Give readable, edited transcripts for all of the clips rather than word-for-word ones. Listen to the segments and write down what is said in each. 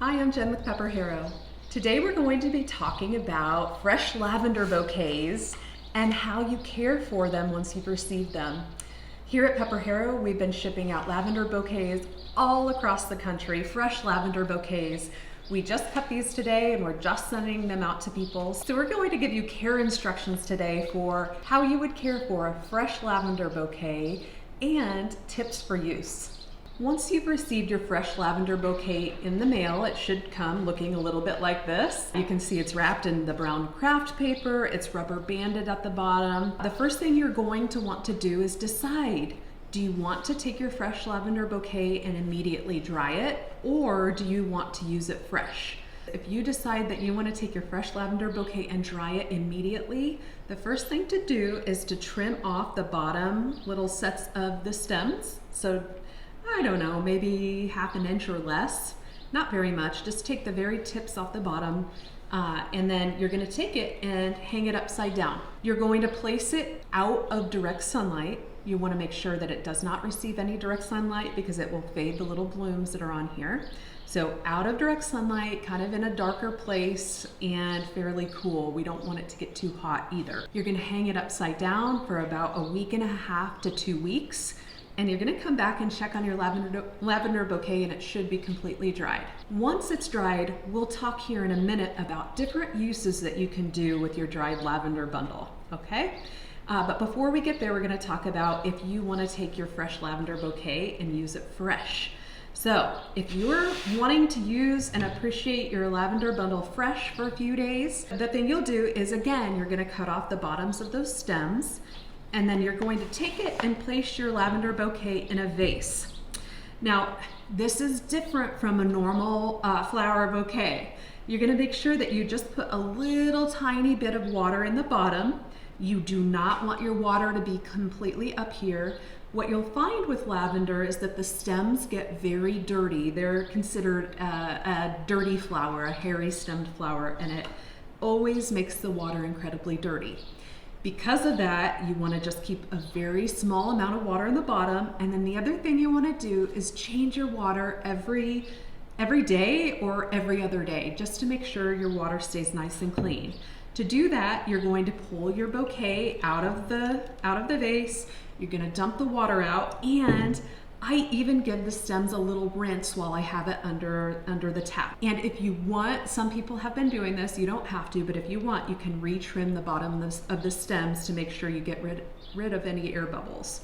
Hi, I'm Jenn with PepperHarrow. Today we're going to be talking about fresh lavender bouquets and how you care for them once you've received them. Here at PepperHarrow, we've been shipping out lavender bouquets all across the country, fresh lavender bouquets. We just cut these today and we're just sending them out to people. So we're going to give you care instructions today for how you would care for a fresh lavender bouquet and tips for use. Once you've received your fresh lavender bouquet in the mail, it should come looking a little bit like this. You can see it's wrapped in the brown craft paper, it's rubber banded at the bottom. The first thing you're going to want to do is decide, do you want to take your fresh lavender bouquet and immediately dry it, or do you want to use it fresh? If you decide that you want to take your fresh lavender bouquet and dry it immediately, the first thing to do is to trim off the bottom little sets of the stems. So I don't know, maybe half an inch or less, not very much. Just take the very tips off the bottom and then you're going to take it and hang it upside down. You're going to place it out of direct sunlight. You want to make sure that it does not receive any direct sunlight because it will fade the little blooms that are on here. So out of direct sunlight, kind of in a darker place and fairly cool. We don't want it to get too hot either. You're going to hang it upside down for about a week and a half to 2 weeks. And you're going to come back and check on your lavender bouquet and it should be completely dried. Once it's dried, we'll talk here in a minute about different uses that you can do with your dried lavender bundle, okay? But before we get there, we're going to talk about if you want to take your fresh lavender bouquet and use it fresh. So if you're wanting to use and appreciate your lavender bundle fresh for a few days, the thing you'll do is, again, you're going to cut off the bottoms of those stems. And then you're going to take it and place your lavender bouquet in a vase. Now, this is different from a normal flower bouquet. You're going to make sure that you just put a little tiny bit of water in the bottom. You do not want your water to be completely up here. What you'll find with lavender is that the stems get very dirty. They're considered a dirty flower, a hairy stemmed flower, and it always makes the water incredibly dirty. Because of that, you want to just keep a very small amount of water in the bottom, and then the other thing you want to do is change your water every day or every other day, just to make sure your water stays nice and clean. To do that, you're going to pull your bouquet out of the vase, you're going to dump the water out, and I even give the stems a little rinse while I have it under the tap. And if you want, some people have been doing this, you don't have to, but if you want, you can retrim the bottom of the stems to make sure you get rid of any air bubbles.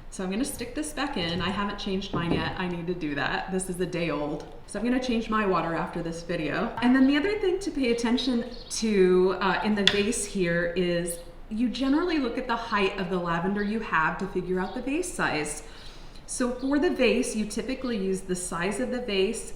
So I'm gonna stick this back in. I haven't changed mine yet. I need to do that. This is a day old. So I'm gonna change my water after this video. And then the other thing to pay attention to in the vase here is you generally look at the height of the lavender you have to figure out the vase size. So for the vase, you typically use the size of the vase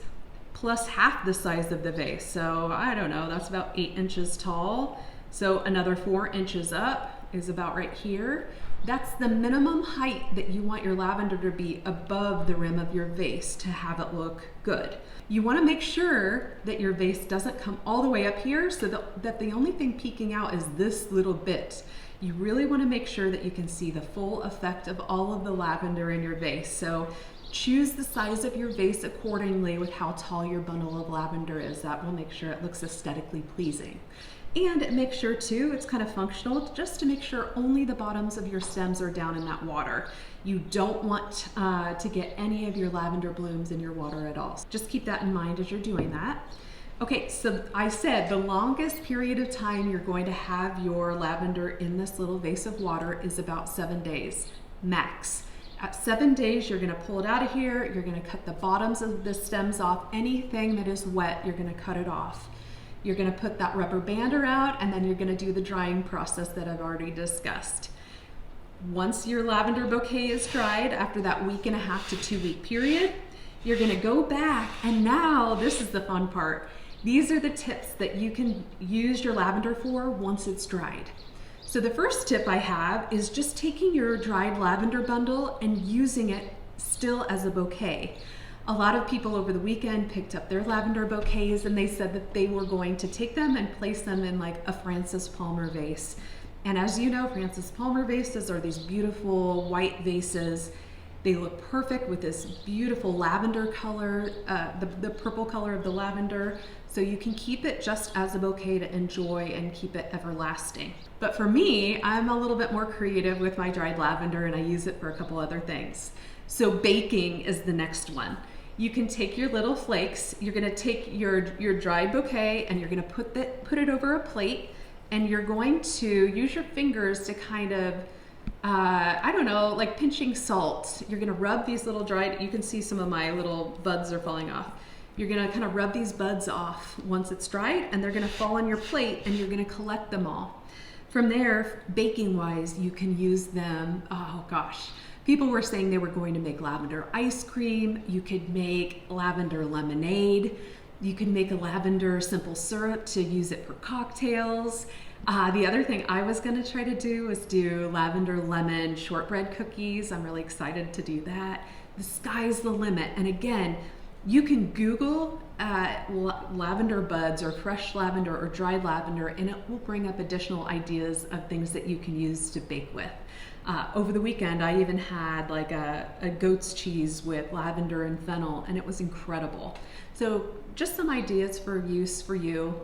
plus half the size of the vase. So I don't know, that's about 8 inches tall. So another 4 inches up is about right here. That's the minimum height that you want your lavender to be above the rim of your vase to have it look good. You want to make sure that your vase doesn't come all the way up here so that the only thing peeking out is this little bit. You really want to make sure that you can see the full effect of all of the lavender in your vase. So choose the size of your vase accordingly with how tall your bundle of lavender is. That will make sure it looks aesthetically pleasing. And make sure too, it's kind of functional, just to make sure only the bottoms of your stems are down in that water. You don't want to get any of your lavender blooms in your water at all. So just keep that in mind as you're doing that. Okay, so I said the longest period of time you're going to have your lavender in this little vase of water is about 7 days, max. At 7 days, you're gonna pull it out of here, you're gonna cut the bottoms of the stems off. Anything that is wet, you're gonna cut it off. You're gonna put that rubber band around, and then you're gonna do the drying process that I've already discussed. Once your lavender bouquet is dried, after that 1.5 to 2 week period, you're gonna go back, and now this is the fun part. These are the tips that you can use your lavender for once it's dried. So the first tip I have is just taking your dried lavender bundle and using it still as a bouquet. A lot of people over the weekend picked up their lavender bouquets and they said that they were going to take them and place them in like a Francis Palmer vase. And as you know, Francis Palmer vases are these beautiful white vases. They look perfect with this beautiful lavender color, the purple color of the lavender. So you can keep it just as a bouquet to enjoy and keep it everlasting. But for me, I'm a little bit more creative with my dried lavender, and I use it for a couple other things. So baking is the next one. You can take your little flakes, you're gonna take your dried bouquet and you're gonna put it over a plate, and you're going to use your fingers to kind of, I don't know, like pinching salt. You're gonna rub these little dried, you can see some of my little buds are falling off. You're gonna kind of rub these buds off once it's dried, and they're gonna fall on your plate, and you're gonna collect them all. From there, baking wise, you can use them, oh gosh. People were saying they were going to make lavender ice cream. You could make lavender lemonade. You can make a lavender simple syrup to use it for cocktails. The other thing I was gonna try to do was do lavender lemon shortbread cookies. I'm really excited to do that. The sky's the limit. And again, you can Google lavender buds or fresh lavender or dried lavender, and it will bring up additional ideas of things that you can use to bake with. Over the weekend, I even had like a goat's cheese with lavender and fennel, and it was incredible. So just some ideas for use for you.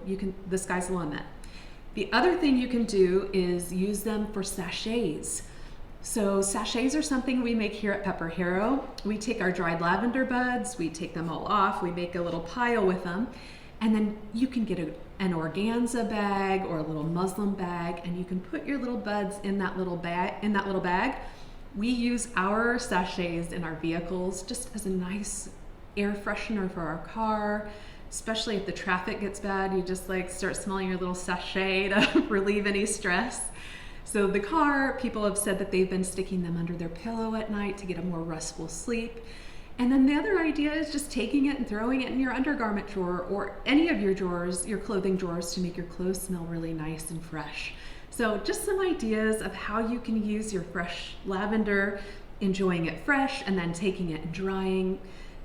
The sky's the limit. The other thing you can do is use them for sachets. So sachets are something we make here at PepperHarrow. We take our dried lavender buds, we take them all off, we make a little pile with them, and then you can get an organza bag or a little muslin bag, and you can put your little buds in that little bag. We use our sachets in our vehicles just as a nice air freshener for our car, especially if the traffic gets bad. You just like start smelling your little sachet to relieve any stress. So the car, people have said that they've been sticking them under their pillow at night to get a more restful sleep. And then the other idea is just taking it and throwing it in your undergarment drawer or any of your drawers, your clothing drawers, to make your clothes smell really nice and fresh. So just some ideas of how you can use your fresh lavender, enjoying it fresh and then taking it and drying.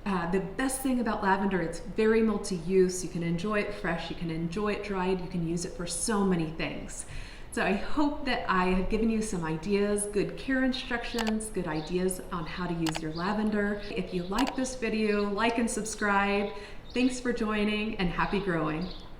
The best thing about lavender, it's very multi-use. You can enjoy it fresh, you can enjoy it dried, you can use it for so many things. So I hope that I have given you some ideas, good care instructions, good ideas on how to use your lavender. If you like this video, like and subscribe. Thanks for joining, and happy growing.